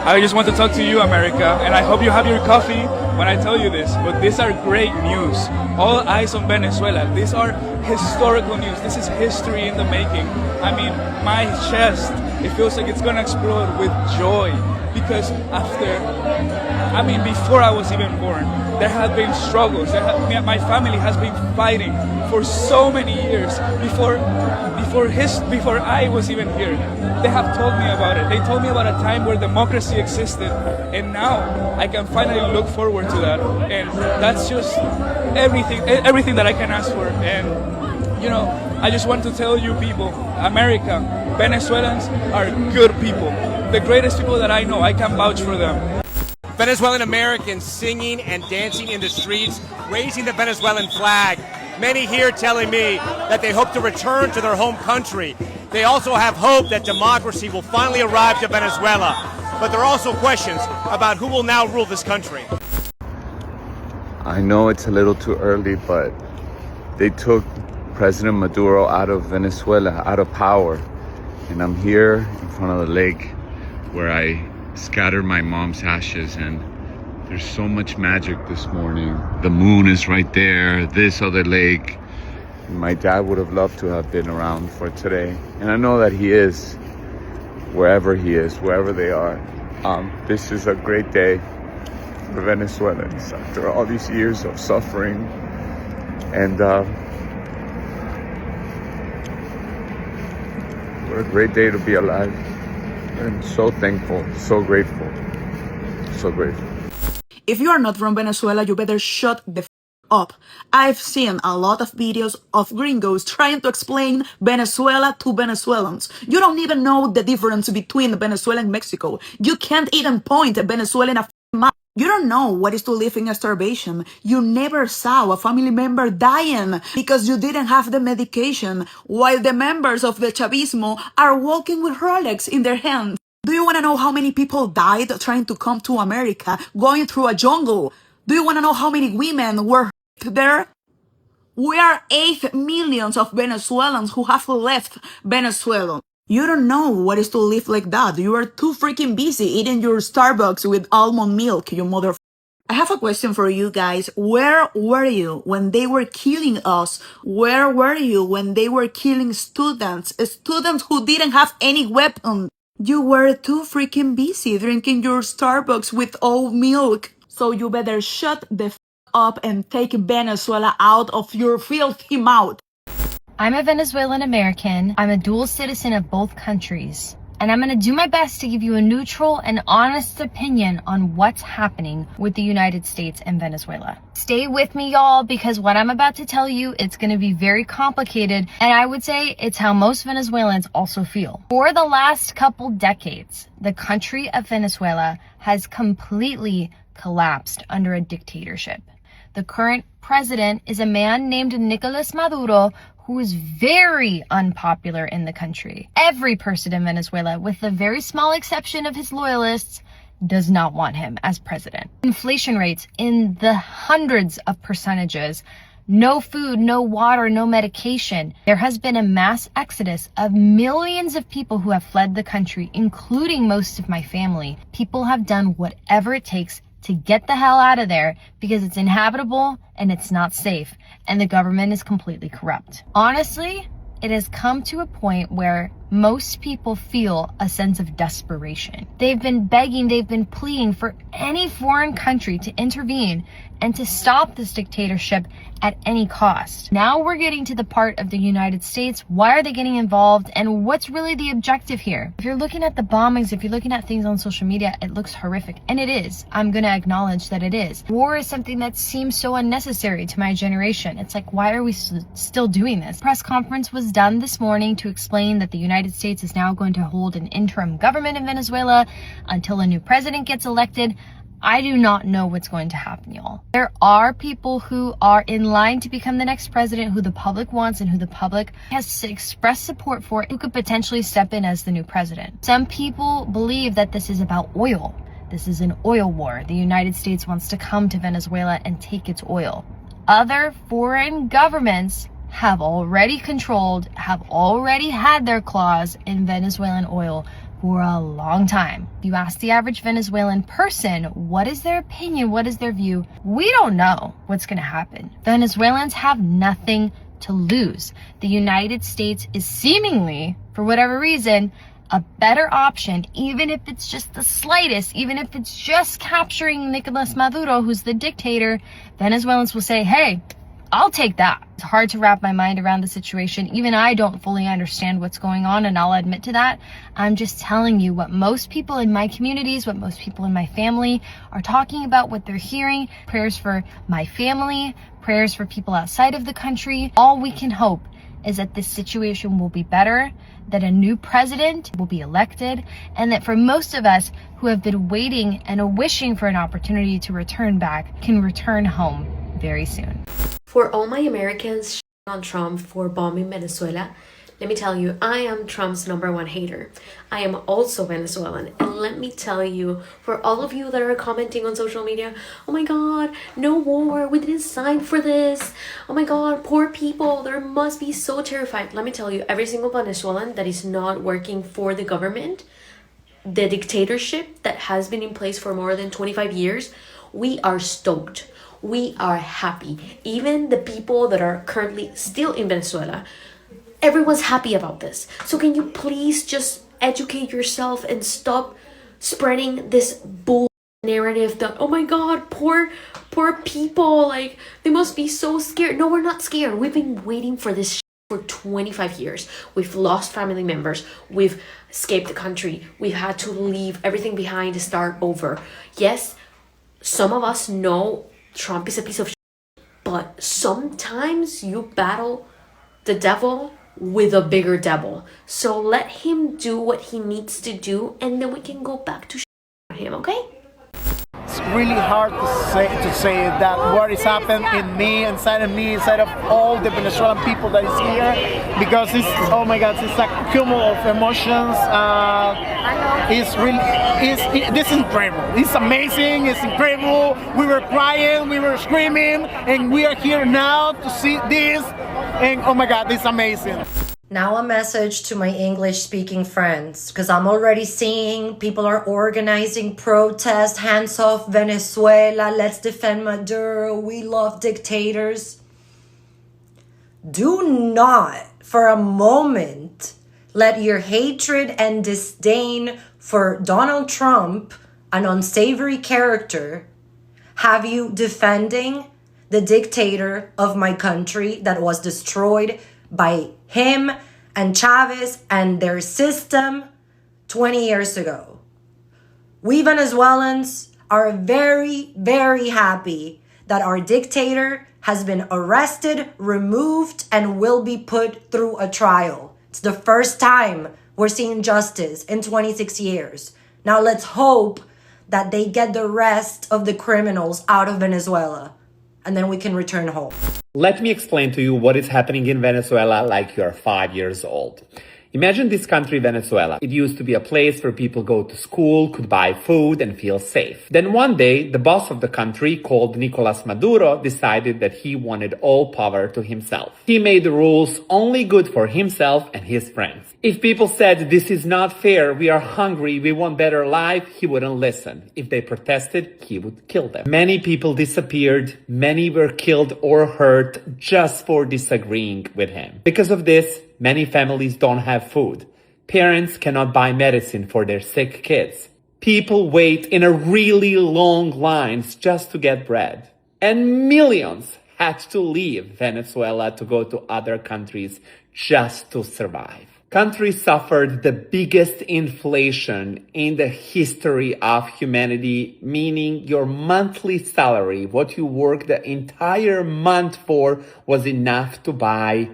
I just want to talk to you, America, and I hope you have your coffee when I tell you this, but these are great news. All eyes on Venezuela. These are historical news. This is history in the making. I mean, my chest, it feels like it's gonna explode with joy, because before I was even born, there have been struggles. My family has been fighting for so many years before I was even here. They have told me about it. They told me about a time where democracy existed, and now I can finally look forward to that. And that's just everything that I can ask for. And I just want to tell you people, America, Venezuelans are good people. The greatest people that I know. I can vouch for them. Venezuelan Americans singing and dancing in the streets, raising the Venezuelan flag. Many here telling me that they hope to return to their home country. They also have hope that democracy will finally arrive to Venezuela. But there are also questions about who will now rule this country. I know it's a little too early, but they took President Maduro out of Venezuela, out of power. And I'm here in front of the lake where I scattered my mom's ashes, and there's so much magic this morning. The moon is right there, this other lake. My dad would have loved to have been around for today. And I know that he is, wherever he is, wherever they are. This is a great day for Venezuelans after all these years of suffering. And what a great day to be alive. I'm so thankful, so grateful, so grateful. If you are not from Venezuela, you better shut the up. I've seen a lot of videos of gringos trying to explain Venezuela to Venezuelans. You don't even know the difference between Venezuela and Mexico. You can't even point a Venezuelan a map. You don't know what is to live in starvation. You never saw a family member dying because you didn't have the medication, while the members of the Chavismo are walking with Rolex in their hands. Do you want to know how many people died trying to come to America, going through a jungle? Do you want to know how many women were there? We are 8 million of Venezuelans who have left Venezuela. You don't know what is to live like that. You are too freaking busy eating your Starbucks with almond milk, you mother. I have a question for you guys. Where were you when they were killing us? Where were you when they were killing students who didn't have any weapons? You were too freaking busy drinking your Starbucks with oat milk. So you better shut the up and take Venezuela out of your filthy mouth. I'm a Venezuelan American. I'm a dual citizen of both countries. And I'm going to do my best to give you a neutral and honest opinion on what's happening with the United States and Venezuela. Stay with me, y'all, because what I'm about to tell you, it's going to be very complicated. And I would say it's how most Venezuelans also feel. For the last couple decades, the country of Venezuela has completely collapsed under a dictatorship. The current president is a man named Nicolas Maduro, who is very unpopular in the country. Every person in Venezuela, with the very small exception of his loyalists, does not want him as president. Inflation rates in the hundreds of percentages. No food, no water, no medication. There has been a mass exodus of millions of people who have fled the country, including most of my family. People have done whatever it takes to get the hell out of there because it's inhabitable and it's not safe, and the government is completely corrupt. Honestly, it has come to a point where most people feel a sense of desperation. They've been begging, they've been pleading for any foreign country to intervene and to stop this dictatorship at any cost. Now we're getting to the part of the United States. Why are they getting involved, and what's really the objective here? If you're looking at the bombings, if you're looking at things on social media, it looks horrific, and it is. I'm gonna acknowledge that it is. War is something that seems so unnecessary to my generation. It's like, why are we still doing this? Press conference was done this morning to explain that the United States is now going to hold an interim government in Venezuela until a new president gets elected. I do not know what's going to happen, y'all. There are people who are in line to become the next president who the public wants and who the public has expressed support for, who could potentially step in as the new president. Some people believe that this is about oil. This is an oil war. The United States wants to come to Venezuela and take its oil. Other foreign governments have already controlled, have already had their claws in Venezuelan oil for a long time. If you ask the average Venezuelan person, what is their opinion? What is their view? We don't know what's going to happen. Venezuelans have nothing to lose. The United States is seemingly, for whatever reason, a better option, even if it's just the slightest, even if it's just capturing Nicolas Maduro, who's the dictator. Venezuelans will say, hey, I'll take that. It's hard to wrap my mind around the situation. Even I don't fully understand what's going on, and I'll admit to that. I'm just telling you what most people in my communities, what most people in my family are talking about, what they're hearing. Prayers for my family, prayers for people outside of the country. All we can hope is that this situation will be better, that a new president will be elected, and that for most of us who have been waiting and wishing for an opportunity to return back can return home very soon. For all my Americans on Trump for bombing Venezuela, let me tell you, I am Trump's #1 hater. I am also Venezuelan. And let me tell you, for all of you that are commenting on social media, oh my God, no war, we didn't sign for this. Oh my God, poor people, they must be so terrified. Let me tell you, every single Venezuelan that is not working for the government, the dictatorship that has been in place for more than 25 years, we are stoked. We are happy. Even the people that are currently still in Venezuela, everyone's happy about this. So can you please just educate yourself and stop spreading this bull narrative that, oh my God, poor people, like they must be so scared. No, we're not scared. We've been waiting for this for 25 years. We've lost family members. We've escaped the country. We've had to leave everything behind to start over. Yes, some of us know Trump is a piece of shit, but sometimes you battle the devil with a bigger devil. So let him do what he needs to do, and then we can go back to him, okay? It's really hard to say that what is happening in me, inside of me, inside of all the Venezuelan people that is here, because it's, oh my God, it's a cumul of emotions. This is incredible. It's amazing. It's incredible. We were crying, we were screaming, and we are here now to see this. And oh my God, it's amazing. Now a message to my English-speaking friends, because I'm already seeing people are organizing protests, hands off Venezuela, let's defend Maduro, we love dictators. Do not, for a moment, let your hatred and disdain for Donald Trump, an unsavory character, have you defending the dictator of my country that was destroyed by him and Chavez and their system 20 years ago. We Venezuelans are very, very happy that our dictator has been arrested, removed, and will be put through a trial. It's the first time we're seeing justice in 26 years. Now let's hope that they get the rest of the criminals out of Venezuela, and then we can return home. Let me explain to you what is happening in Venezuela like you're 5 years old. Imagine this country, Venezuela. It used to be a place where people go to school, could buy food, and feel safe. Then one day, the boss of the country, called Nicolas Maduro, decided that he wanted all power to himself. He made the rules only good for himself and his friends. If people said, this is not fair, we are hungry, we want better life, he wouldn't listen. If they protested, he would kill them. Many people disappeared, many were killed or hurt just for disagreeing with him. Because of this, many families don't have food. Parents cannot buy medicine for their sick kids. People wait in a really long lines just to get bread. And millions had to leave Venezuela to go to other countries just to survive. Countries suffered the biggest inflation in the history of humanity, meaning your monthly salary, what you work the entire month for, was enough to buy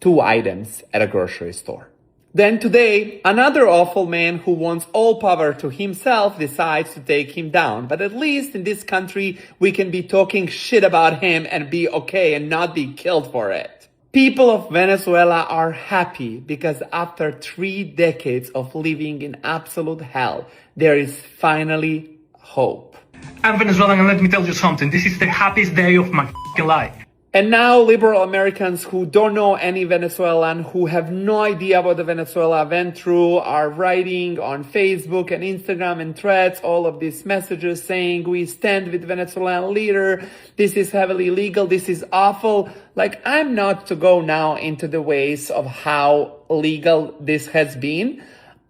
2 items at a grocery store. Then today, another awful man who wants all power to himself decides to take him down. But at least in this country, we can be talking shit about him and be okay and not be killed for it. People of Venezuela are happy because after 3 decades of living in absolute hell, there is finally hope. I'm Venezuelan, and let me tell you something. This is the happiest day of my life. And now liberal Americans who don't know any Venezuelan, who have no idea what the Venezuela went through, are writing on Facebook and Instagram and threads all of these messages saying, we stand with Venezuelan leader, this is heavily illegal, this is awful. Like, I'm not to go now into the ways of how legal this has been.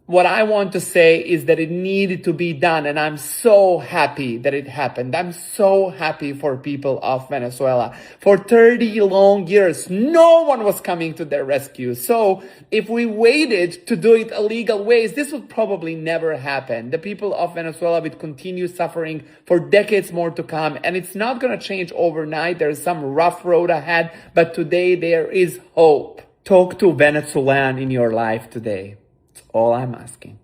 What I want to say is that it needed to be done, and I'm so happy that it happened. I'm so happy for people of Venezuela. For 30 long years, no one was coming to their rescue. So if we waited to do it illegal ways, this would probably never happen. The people of Venezuela would continue suffering for decades more to come, and it's not going to change overnight. There's some rough road ahead, but today there is hope. Talk to Venezuelan in your life today. All I'm asking.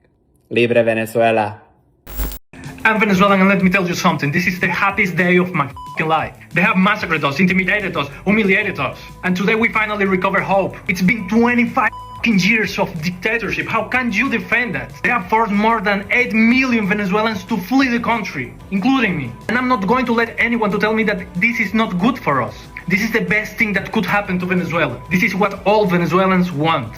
Libre Venezuela. I'm Venezuelan, and let me tell you something. This is the happiest day of my life. They have massacred us, intimidated us, humiliated us. And today we finally recover hope. It's been 25 years of dictatorship. How can you defend that? They have forced more than 8 million Venezuelans to flee the country, including me. And I'm not going to let anyone to tell me that this is not good for us. This is the best thing that could happen to Venezuela. This is what all Venezuelans want.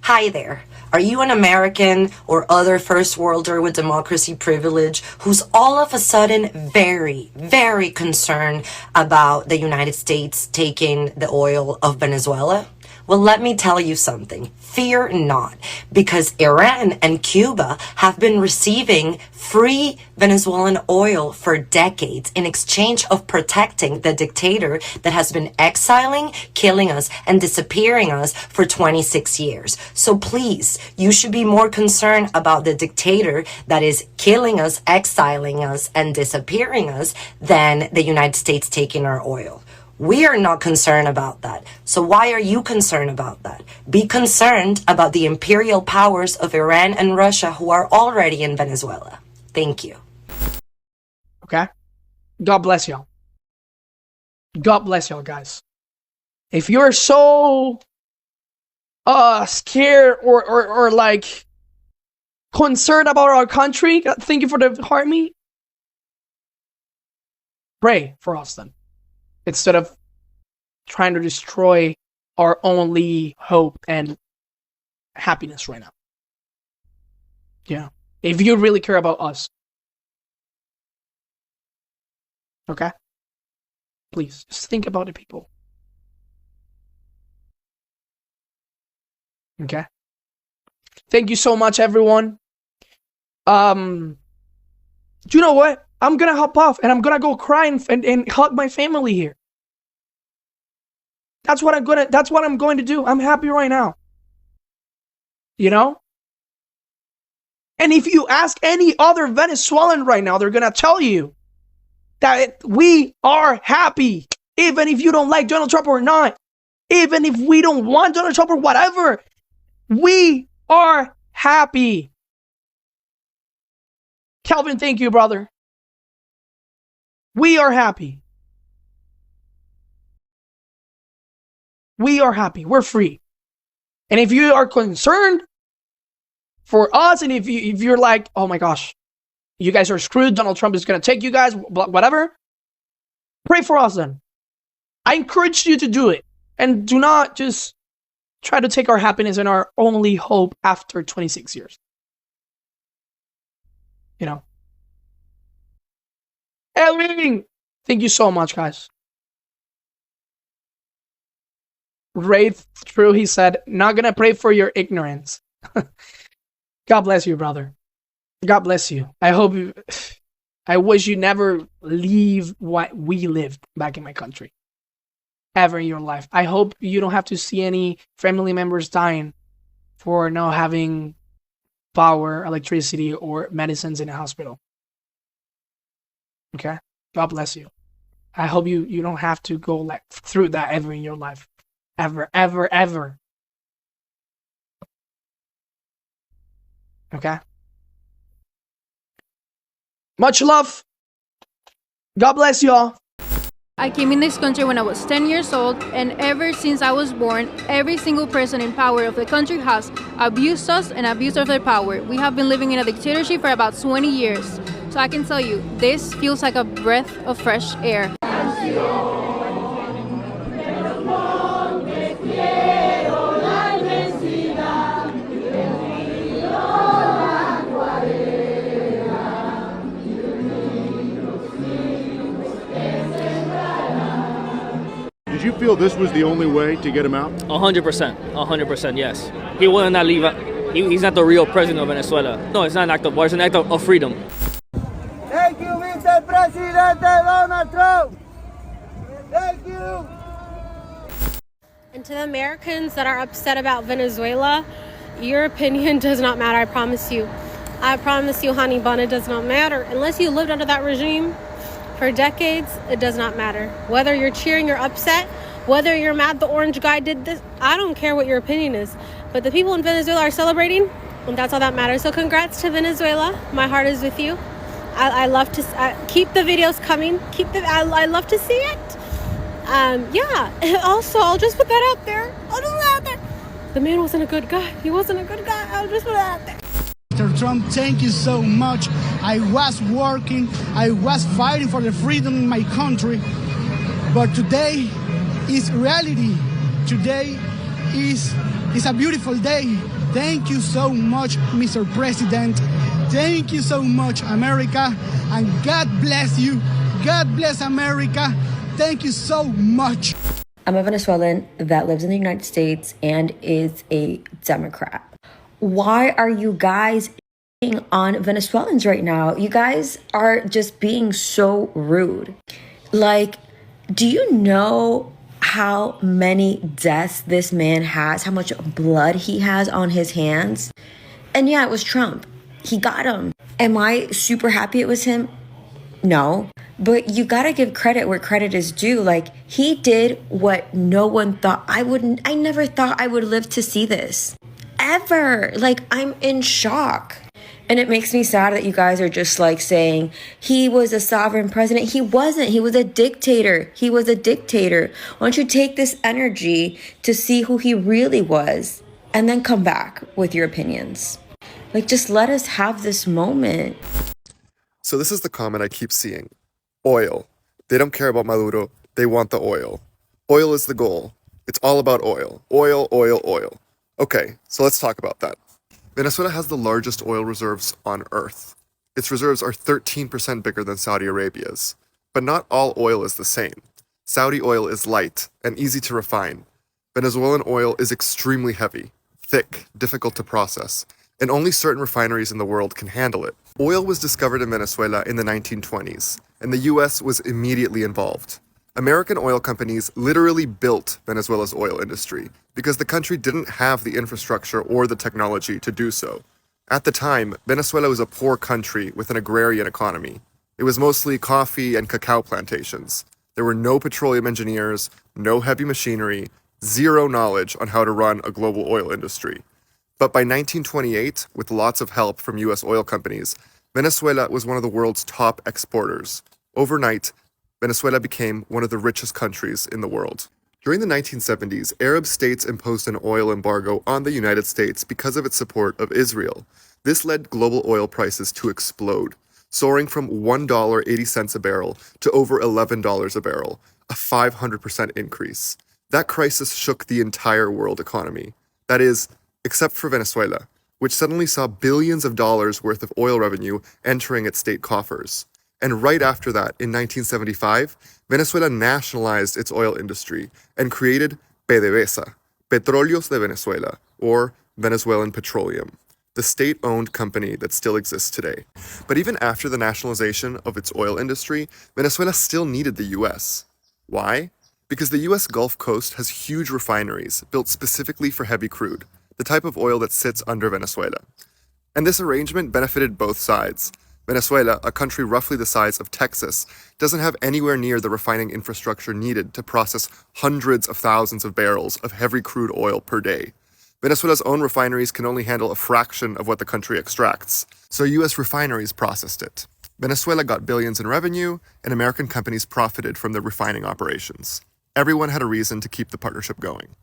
Hi there. Are you an American or other first worlder with democracy privilege who's all of a sudden very, very concerned about the United States taking the oil of Venezuela? Well, let me tell you something. Fear not, because Iran and Cuba have been receiving free Venezuelan oil for decades in exchange of protecting the dictator that has been exiling, killing us, and disappearing us for 26 years. So please, you should be more concerned about the dictator that is killing us, exiling us, and disappearing us than the United States taking our oil. We are not concerned about that. So why are you concerned about that? Be concerned about the imperial powers of Iran and Russia who are already in Venezuela. Thank you. Okay? God bless y'all. God bless y'all, guys. If you're so scared or like concerned about our country, thank you for the heart me. Pray for us then. Instead of trying to destroy our only hope and happiness right now. Yeah. If you really care about us. Okay? Please, just think about the people. Okay? Thank you so much, everyone. You know what? I'm gonna hop off and I'm gonna go cry and hug my family here. That's what I'm going to do. I'm happy right now. You know? And if you ask any other Venezuelan right now, they're gonna tell you that we are happy. Even if you don't like Donald Trump or not. Even if we don't want Donald Trump or whatever. We are happy. Calvin, thank you, brother. We are happy. We are happy. We're free. And if you are concerned for us, and if you're like, oh my gosh, you guys are screwed, Donald Trump is going to take you guys, whatever, pray for us then. I encourage you to do it. And do not just try to take our happiness and our only hope after 26 years. You know? Elving, thank you so much, guys. Wraith, true, he said, not gonna pray for your ignorance. God bless you, brother. God bless you. I wish you never leave what we lived back in my country. Ever in your life. I hope you don't have to see any family members dying for not having power, electricity, or medicines in a hospital. Okay? God bless you. I hope you don't have to go like through that ever in your life. Ever, ever, ever. Okay? Much love. God bless y'all. I came in this country when I was 10 years old, and ever since I was born, every single person in power of the country has abused us and abused of their power. We have been living in a dictatorship for about 20 years. So I can tell you, this feels like a breath of fresh air. Did you feel this was the only way to get him out? 100%. 100%, yes. He will not leave. He's not the real president of Venezuela. No, it's not an act of war. It's an act of freedom. Thank you, Mr. President Donald Trump. Thank you. And to the Americans that are upset about Venezuela, your opinion does not matter, I promise you. I promise you, honey bun, it does not matter. Unless you lived under that regime for decades, it does not matter. Whether you're cheering or upset, whether you're mad the orange guy did this, I don't care what your opinion is. But the people in Venezuela are celebrating, and that's all that matters. So congrats to Venezuela. My heart is with you. I love to keep the videos coming. I love to see it. Yeah. Also, I'll just put that out there. The man wasn't a good guy. He wasn't a good guy. I'll just put that out there. Mr. Trump, thank you so much. I was working, I was fighting for the freedom in my country, but today is reality. Today is a beautiful day. Thank you so much, Mr. President. Thank you so much, America, and God bless you. God bless America. Thank you so much. I'm a Venezuelan that lives in the United States and is a Democrat. Why are you guys on Venezuelans right now? You guys are just being so rude. Like, do you know how many deaths this man has? How much blood he has on his hands? And yeah, it was Trump. He got him. Am I super happy it was him? No. But you gotta give credit where credit is due. Like, he did what no one thought. I never thought I would live to see this. Ever. Like, I'm in shock. And it makes me sad that you guys are just like saying he was a sovereign president. He wasn't. He was a dictator. He was a dictator. Why don't you take this energy to see who he really was and then come back with your opinions? Like, just let us have this moment. So this is the comment I keep seeing. Oil. They don't care about Maduro. They want the oil. Oil is the goal. It's all about oil. Oil, oil, oil. Okay, so let's talk about that. Venezuela has the largest oil reserves on Earth. Its reserves are 13% bigger than Saudi Arabia's. But not all oil is the same. Saudi oil is light and easy to refine. Venezuelan oil is extremely heavy, thick, difficult to process, and only certain refineries in the world can handle it. Oil was discovered in Venezuela in the 1920s, and the US was immediately involved. American oil companies literally built Venezuela's oil industry because the country didn't have the infrastructure or the technology to do so. At the time, Venezuela was a poor country with an agrarian economy. It was mostly coffee and cacao plantations. There were no petroleum engineers, no heavy machinery, zero knowledge on how to run a global oil industry. But by 1928, with lots of help from US oil companies, Venezuela was one of the world's top exporters. Overnight, Venezuela became one of the richest countries in the world. During the 1970s, Arab states imposed an oil embargo on the United States because of its support of Israel. This led global oil prices to explode, soaring from $1.80 a barrel to over $11 a barrel, a 500% increase. That crisis shook the entire world economy. That is, except for Venezuela, which suddenly saw billions of dollars worth of oil revenue entering its state coffers. And right after that, in 1975, Venezuela nationalized its oil industry and created PDVSA, Petróleos de Venezuela, or Venezuelan Petroleum, the state-owned company that still exists today. But even after the nationalization of its oil industry, Venezuela still needed the US. Why? Because the US Gulf Coast has huge refineries built specifically for heavy crude, the type of oil that sits under Venezuela. And this arrangement benefited both sides. Venezuela, a country roughly the size of Texas, doesn't have anywhere near the refining infrastructure needed to process hundreds of thousands of barrels of heavy crude oil per day. Venezuela's own refineries can only handle a fraction of what the country extracts, so US refineries processed it. Venezuela got billions in revenue, and American companies profited from the refining operations. Everyone had a reason to keep the partnership going.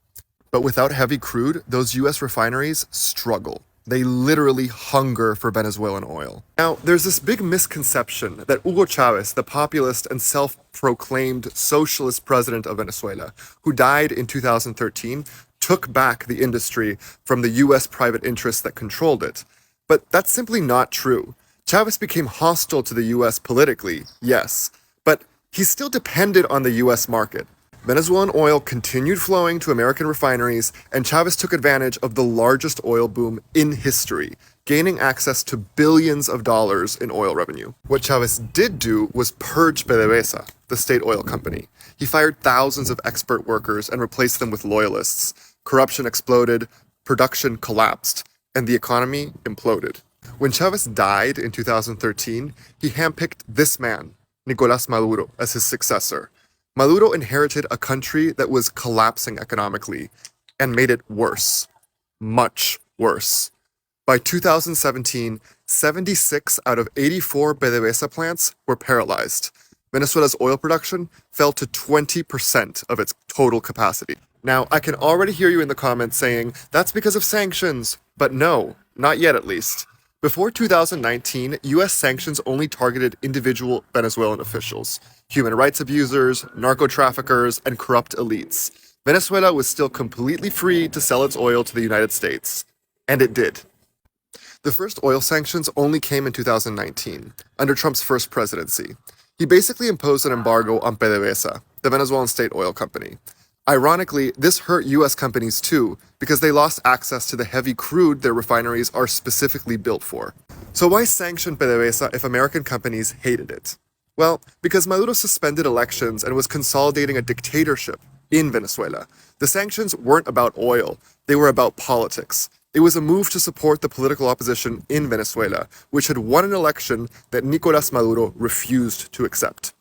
But without heavy crude, those US refineries struggle. They literally hunger for Venezuelan oil. Now, there's this big misconception that Hugo Chavez, the populist and self-proclaimed socialist president of Venezuela, who died in 2013, took back the industry from the US private interests that controlled it. But that's simply not true. Chavez became hostile to the US politically, yes, but he still depended on the US market. Venezuelan oil continued flowing to American refineries, and Chavez took advantage of the largest oil boom in history, gaining access to billions of dollars in oil revenue. What Chavez did do was purge PDVSA, the state oil company. He fired thousands of expert workers and replaced them with loyalists. Corruption exploded, production collapsed, and the economy imploded. When Chavez died in 2013, he handpicked this man, Nicolas Maduro, as his successor. Maduro inherited a country that was collapsing economically and made it worse. Much worse. By 2017, 76 out of 84 PDVSA plants were paralyzed. Venezuela's oil production fell to 20% of its total capacity. Now, I can already hear you in the comments saying, that's because of sanctions. But no, not yet at least. Before 2019, US sanctions only targeted individual Venezuelan officials, human rights abusers, narco-traffickers, and corrupt elites. Venezuela was still completely free to sell its oil to the United States. And it did. The first oil sanctions only came in 2019, under Trump's first presidency. He basically imposed an embargo on PDVSA, the Venezuelan state oil company. Ironically, this hurt US companies too, because they lost access to the heavy crude their refineries are specifically built for. So why sanction PDVSA if American companies hated it? Well, because Maduro suspended elections and was consolidating a dictatorship in Venezuela. The sanctions weren't about oil, they were about politics. It was a move to support the political opposition in Venezuela, which had won an election that Nicolas Maduro refused to accept.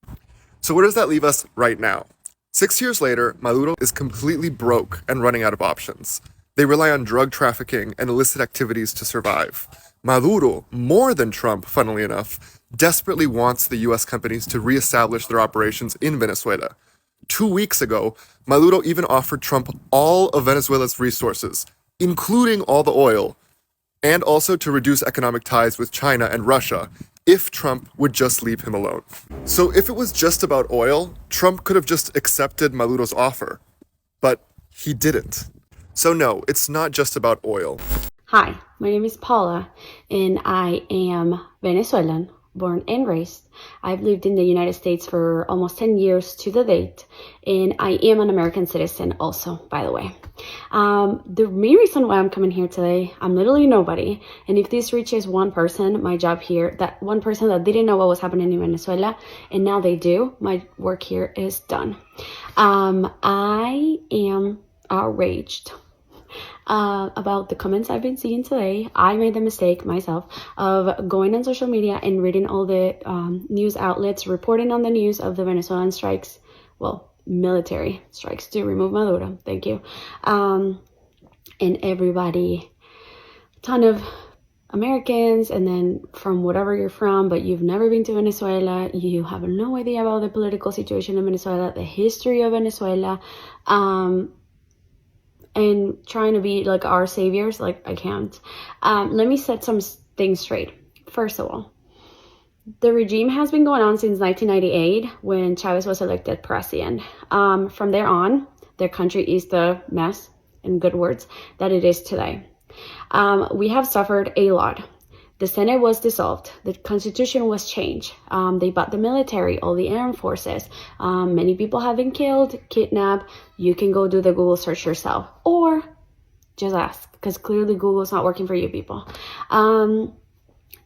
So where does that leave us right now? 6 years later, Maduro is completely broke and running out of options. They rely on drug trafficking and illicit activities to survive. Maduro, more than Trump, funnily enough, desperately wants the US companies to reestablish their operations in Venezuela. 2 weeks ago, Maduro even offered Trump all of Venezuela's resources, including all the oil, and also to reduce economic ties with China and Russia, if Trump would just leave him alone. So if it was just about oil, Trump could have just accepted Maduro's offer. But he didn't. So no, it's not just about oil. Hi, my name is Paula, and I am Venezuelan, born and raised. I've lived in the United States for almost 10 years to the date, and I am an American citizen also, by the way. The main reason why I'm coming here today, I'm literally nobody, and if this reaches one person, my job here, that one person that didn't know what was happening in Venezuela, and now they do, my work here is done. I am outraged about the comments I've been seeing today. I made the mistake myself of going on social media and reading all the news outlets reporting on the news of the Venezuelan strikes, well, military strikes to remove Maduro, thank you. And everybody, a ton of Americans, and then from whatever you're from, but you've never been to Venezuela, you have no idea about the political situation in Venezuela, the history of Venezuela, and trying to be like our saviors, like I can't. Let me set some things straight. First of all, the regime has been going on since 1998 when Chavez was elected president. From there on, their country is the mess, in good words, that it is today. We have suffered a lot. The Senate was dissolved. The constitution was changed. They bought the military, all the armed forces. Many people have been killed, kidnapped. You can go do the Google search yourself, or just ask, because clearly Google is not working for you people.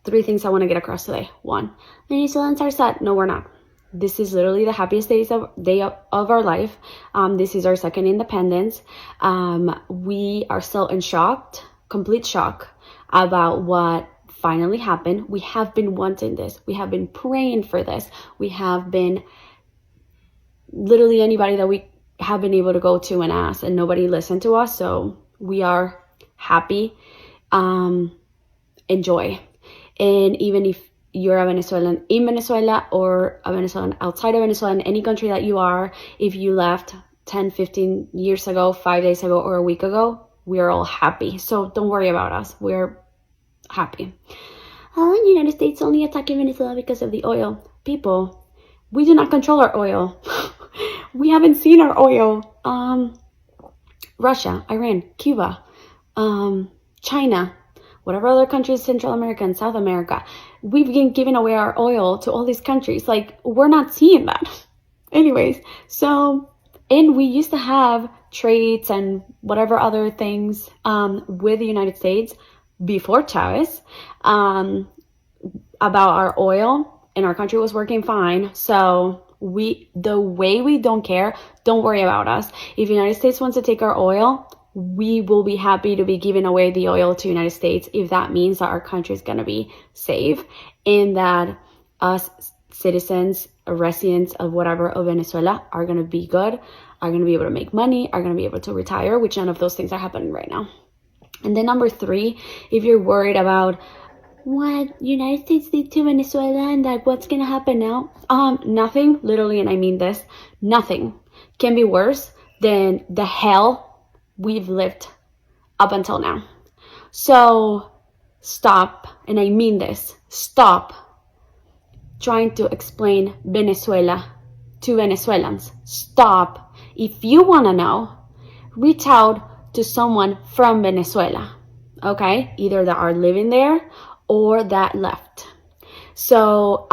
3 things I want to get across today. 1, Venezuelans are sad. No, we're not. This is literally the happiest day of our life. This is our second independence. We are still in shock, complete shock about what finally happened. We have been wanting this. We have been praying for this. We have been literally anybody that we have been able to go to and ask, and nobody listened to us. So we are happy. Enjoy. And even if you're a Venezuelan in Venezuela or a Venezuelan outside of Venezuela, in any country that you are, if you left 10, 15 years ago, 5 days ago, or a week ago, we are all happy. So don't worry about us. We're happy. The United States only attacking Venezuela because of the oil. People, we do not control our oil. We haven't seen our oil. Russia, Iran, Cuba, China, whatever other countries, Central America and South America, we've been giving away our oil to all these countries. Like, we're not seeing that. Anyways, so And we used to have trades and whatever other things with the United States before Chavez about our oil, and our country was working fine. So the way we don't care, don't worry about us. If the United States wants to take our oil, we will be happy to be giving away the oil to the United States if that means that our country is going to be safe and that us citizens, residents of whatever of Venezuela are going to be good, are going to be able to make money, are going to be able to retire, which none of those things are happening right now. And then number 3, if you're worried about what United States did to Venezuela and that what's going to happen now, nothing, literally, and I mean this, nothing can be worse than the hell we've lived up until now. So stop, and I mean this, stop trying to explain Venezuela to Venezuelans. Stop. If you want to know, reach out to someone from Venezuela, okay? Either that are living there or that left. So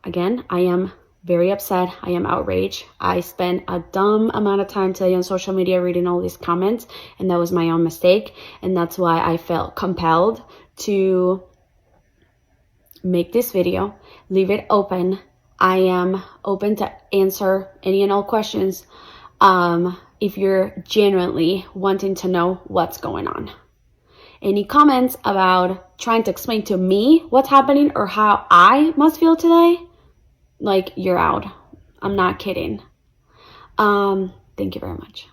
again, I am very upset. I am outraged. I spent a dumb amount of time today on social media reading all these comments, and that was my own mistake. And that's why I felt compelled to make this video, leave it open. I am open to answer any and all questions if you're genuinely wanting to know what's going on. Any comments about trying to explain to me what's happening or how I must feel today, like, you're out. I'm not kidding. Thank you very much.